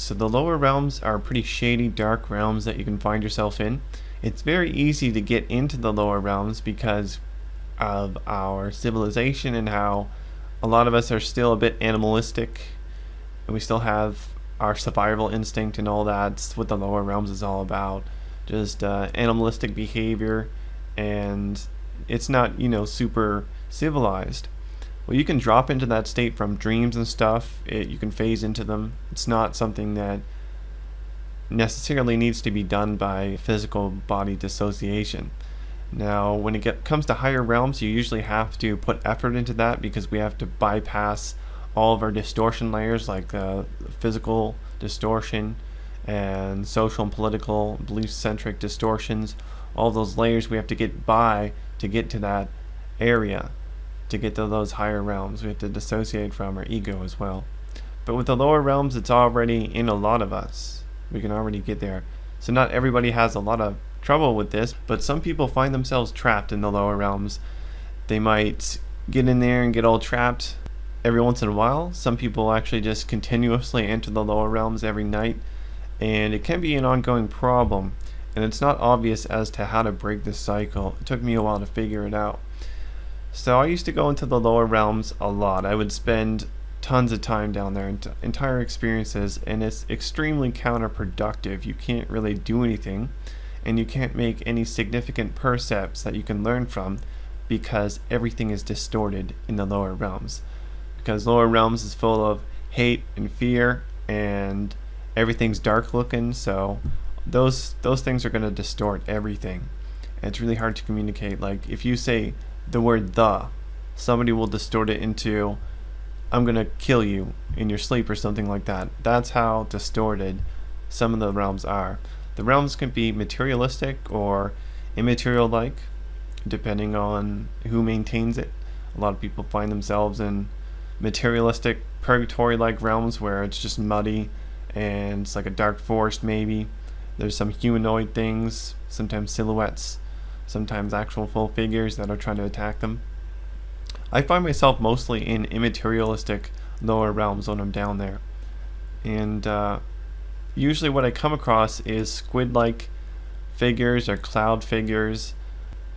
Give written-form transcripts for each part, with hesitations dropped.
So the lower realms are pretty shady, dark realms that you can find yourself in. It's very easy to get into the lower realms because of our civilization and how a lot of us are still a bit animalistic and we still have our survival instinct and all that. It's what the lower realms is all about. Just animalistic behavior, and it's not, super civilized. Well, you can drop into that state from dreams and stuff. You can phase into them. It's not something that necessarily needs to be done by physical body dissociation. Now, when it comes to higher realms, you usually have to put effort into that because we have to bypass all of our distortion layers, like physical distortion and social and political belief-centric distortions. All those layers we have to get by to get to that area, to get to those higher realms. We have to dissociate from our ego as well. But with the lower realms, it's already in a lot of us. We can already get there. So not everybody has a lot of trouble with this, but some people find themselves trapped in the lower realms. They might get in there and get all trapped every once in a while. Some people actually just continuously enter the lower realms every night, and it can be an ongoing problem, and it's not obvious as to how to break this cycle. It took me a while to figure it out. So I used to go into the lower realms a lot. I would spend tons of time down there, entire experiences, and it's extremely counterproductive. You can't really do anything, and you can't make any significant percepts that you can learn from because everything is distorted in the lower realms. Because lower realms is full of hate and fear, and everything's dark looking, so those things are going to distort everything. And it's really hard to communicate. Like if you say the word "the," somebody will distort it into "I'm going to kill you in your sleep" or something like that. That's how distorted some of the realms are. The realms can be materialistic or immaterial-like, depending on who maintains it. A lot of people find themselves in materialistic, purgatory-like realms where it's just muddy and it's like a dark forest maybe. There's some humanoid things, sometimes silhouettes, sometimes actual full figures that are trying to attack them. I find myself mostly in immaterialistic lower realms when I'm down there. And usually what I come across is squid-like figures or cloud figures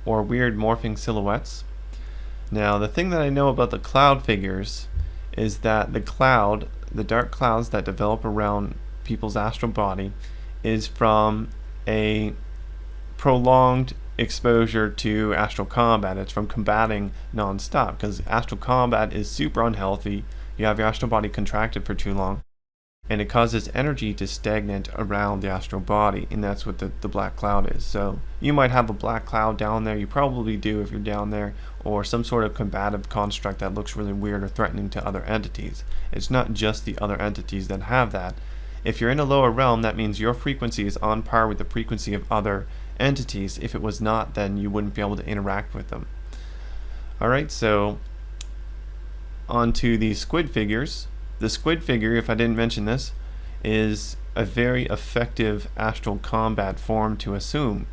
or weird morphing silhouettes. Now, the thing that I know about the cloud figures is that the dark clouds that develop around people's astral body is from a prolonged exposure to astral combat. It's from combating non-stop, because astral combat is super unhealthy. You have your astral body contracted for too long, and it causes energy to stagnate around the astral body, and that's what the black cloud is. So you might have a black cloud down there, you probably do if you're down there, or some sort of combative construct that looks really weird or threatening to other entities. It's not just the other entities that have that. If you're in a lower realm, that means your frequency is on par with the frequency of other entities. If it was not, then you wouldn't be able to interact with them. Alright, so on to the squid figures. The squid figure, if I didn't mention this, is a very effective astral combat form to assume.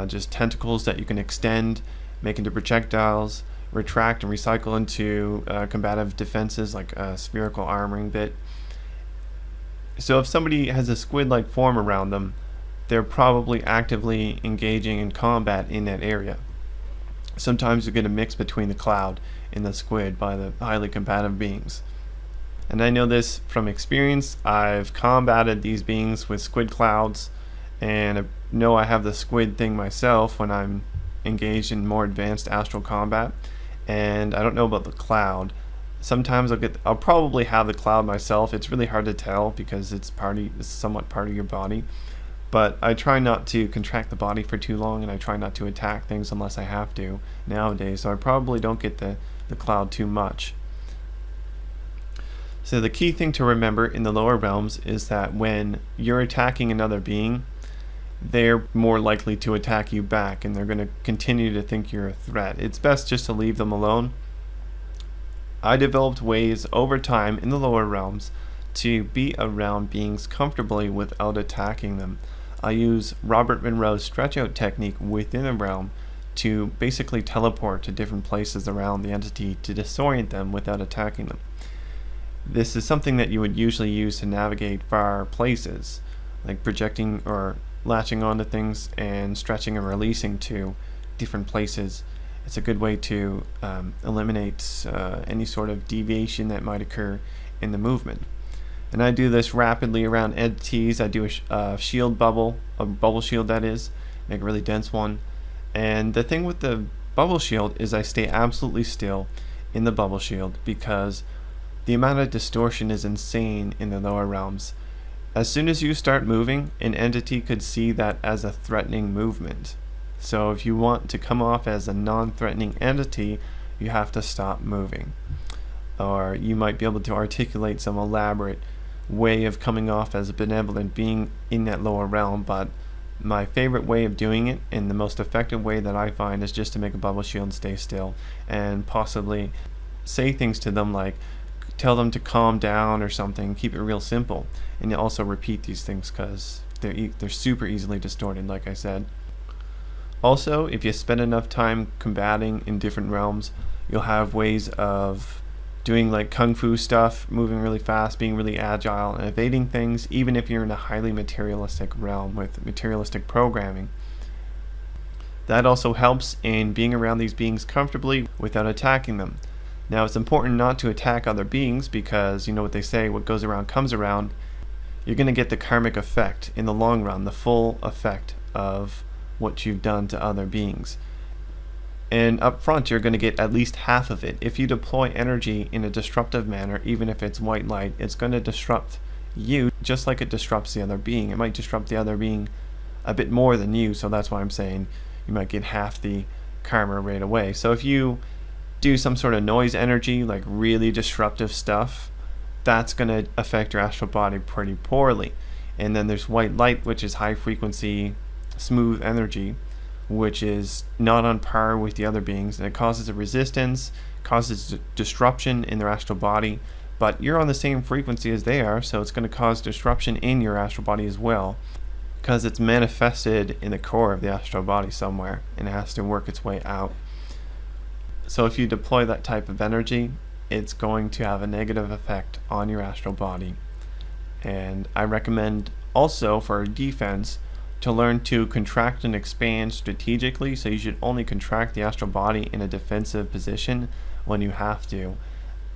Just tentacles that you can extend, make into projectiles, retract and recycle into combative defenses like a spherical armoring bit. So if somebody has a squid-like form around them, they're probably actively engaging in combat in that area. Sometimes you get a mix between the cloud and the squid by the highly combative beings. And I know this from experience. I've combated these beings with squid clouds, and I know I have the squid thing myself when I'm engaged in more advanced astral combat. And I don't know about the cloud. Sometimes I'll probably have the cloud myself. It's really hard to tell because it's somewhat part of your body. But I try not to contract the body for too long, and I try not to attack things unless I have to nowadays. So I probably don't get the cloud too much. So the key thing to remember in the lower realms is that when you're attacking another being, they're more likely to attack you back, and they're going to continue to think you're a threat. It's best just to leave them alone. I developed ways over time in the lower realms to be around beings comfortably without attacking them. I use Robert Monroe's stretch out technique within a realm to basically teleport to different places around the entity to disorient them without attacking them. This is something that you would usually use to navigate far places, like projecting or latching onto things and stretching and releasing to different places. It's a good way to eliminate any sort of deviation that might occur in the movement. And I do this rapidly around entities. I do a shield bubble, a bubble shield that is, make a really dense one. And the thing with the bubble shield is I stay absolutely still in the bubble shield because the amount of distortion is insane in the lower realms. As soon as you start moving, an entity could see that as a threatening movement. So if you want to come off as a non-threatening entity, you have to stop moving. Or you might be able to articulate some elaborate way of coming off as a benevolent being in that lower realm, but my favorite way of doing it, and the most effective way that I find, is just to make a bubble shield and stay still, and possibly say things to them like tell them to calm down or something. Keep it real simple, and you also repeat these things because they're super easily distorted, like I said. Also, if you spend enough time combating in different realms, you'll have ways of doing like kung fu stuff, moving really fast, being really agile, and evading things, even if you're in a highly materialistic realm with materialistic programming. That also helps in being around these beings comfortably without attacking them. Now, it's important not to attack other beings because, you know what they say, what goes around comes around. You're going to get the karmic effect in the long run, the full effect of what you've done to other beings. And up front, you're going to get at least half of it. If you deploy energy in a disruptive manner, even if it's white light, it's going to disrupt you just like it disrupts the other being. It might disrupt the other being a bit more than you, so that's why I'm saying you might get half the karma right away. So if you do some sort of noise energy, like really disruptive stuff, that's going to affect your astral body pretty poorly. And then there's white light, which is high frequency, smooth energy, which is not on par with the other beings, and it causes a resistance, causes disruption in their astral body, but you're on the same frequency as they are, so it's going to cause disruption in your astral body as well, because it's manifested in the core of the astral body somewhere, and it has to work its way out. So if you deploy that type of energy, it's going to have a negative effect on your astral body. And I recommend also for defense to learn to contract and expand strategically. So you should only contract the astral body in a defensive position when you have to.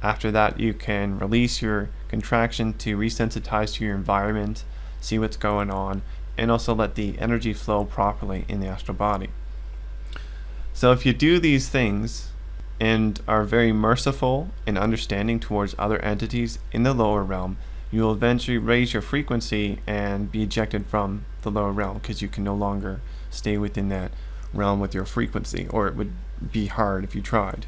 After that, you can release your contraction to resensitize to your environment, see what's going on, and also let the energy flow properly in the astral body. So if you do these things and are very merciful and understanding towards other entities in the lower realm, you will eventually raise your frequency and be ejected from the lower realm because you can no longer stay within that realm with your frequency, or it would be hard if you tried.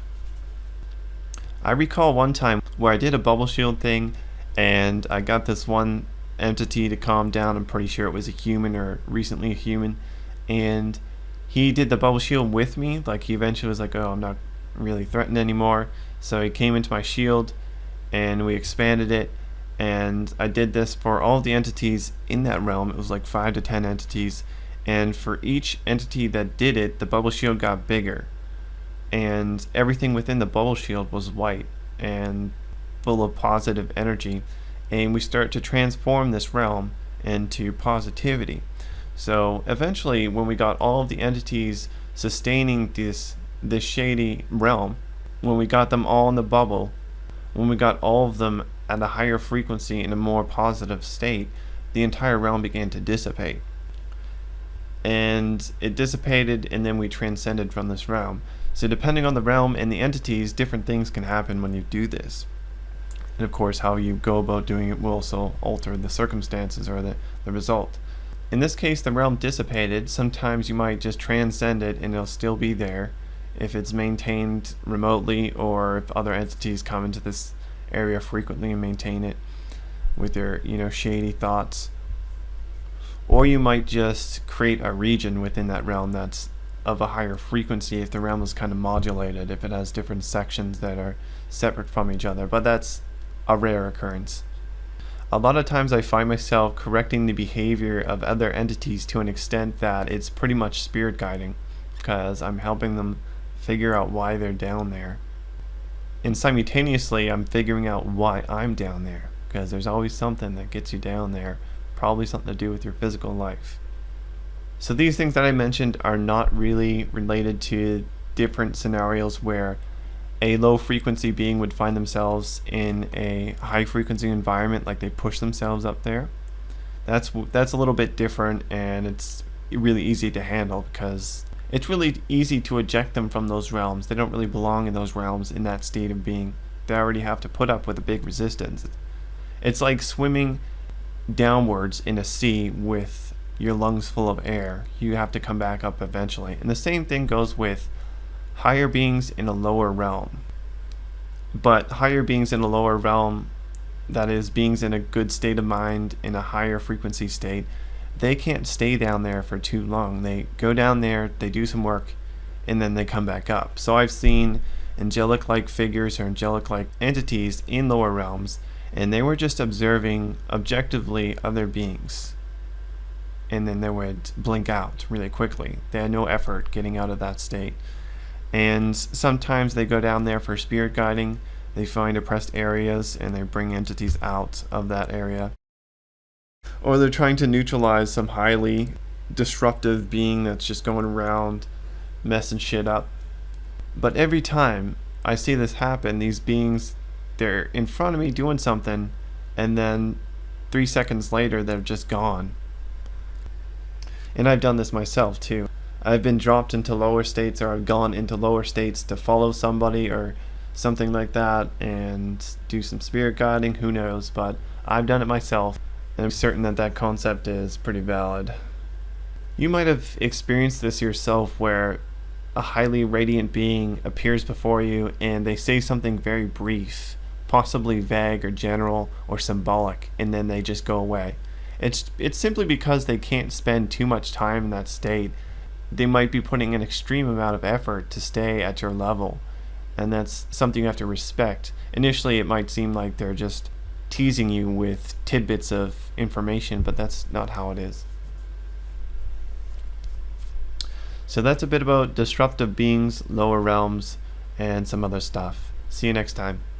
I recall one time where I did a bubble shield thing and I got this one entity to calm down. I'm pretty sure it was a human or recently a human, and he did the bubble shield with me. Like, he eventually was like, oh, I'm not really threatened anymore, so he came into my shield and we expanded it. And I did this for all the entities in that realm. It was like 5 to 10 entities, and for each entity that did it, the bubble shield got bigger, and everything within the bubble shield was white and full of positive energy, and we start to transform this realm into positivity. So eventually, when we got all of the entities sustaining this shady realm, when we got them all in the bubble, when we got all of them at a higher frequency in a more positive state, the entire realm began to dissipate. And it dissipated, and then we transcended from this realm. So depending on the realm and the entities, different things can happen when you do this. And of course, how you go about doing it will also alter the circumstances or the result. In this case, the realm dissipated. Sometimes you might just transcend it and it'll still be there if it's maintained remotely, or if other entities come into this area frequently and maintain it with their, shady thoughts. Or you might just create a region within that realm that's of a higher frequency if the realm is kind of modulated, if it has different sections that are separate from each other, but that's a rare occurrence. A lot of times I find myself correcting the behavior of other entities to an extent that it's pretty much spirit guiding, because I'm helping them figure out why they're down there. And simultaneously, I'm figuring out why I'm down there, because there's always something that gets you down there, probably something to do with your physical life. So these things that I mentioned are not really related to different scenarios where a low frequency being would find themselves in a high frequency environment, like they push themselves up there. That's a little bit different, and it's really easy to handle because it's really easy to eject them from those realms. They don't really belong in those realms in that state of being. They already have to put up with a big resistance. It's like swimming downwards in a sea with your lungs full of air. You have to come back up eventually. And the same thing goes with higher beings in a lower realm. But higher beings in a lower realm, that is, beings in a good state of mind, in a higher frequency state, they can't stay down there for too long. They go down there, they do some work, and then they come back up. So I've seen angelic-like figures or angelic-like entities in lower realms, and they were just observing objectively other beings. And then they would blink out really quickly. They had no effort getting out of that state. And sometimes they go down there for spirit guiding. They find oppressed areas and they bring entities out of that area. Or they're trying to neutralize some highly disruptive being that's just going around messing shit up. But every time I see this happen, these beings, they're in front of me doing something, and then 3 seconds later they're just gone. And I've done this myself too. I've been dropped into lower states, or I've gone into lower states to follow somebody or something like that and do some spirit guiding, who knows, but I've done it myself, and I'm certain that that concept is pretty valid. You might have experienced this yourself, where a highly radiant being appears before you and they say something very brief, possibly vague or general or symbolic, and then they just go away. It's simply because they can't spend too much time in that state. They might be putting an extreme amount of effort to stay at your level, and that's something you have to respect. Initially it might seem like they're just teasing you with tidbits of information, but that's not how it is. So that's a bit about disruptive beings, lower realms, and some other stuff. See you next time.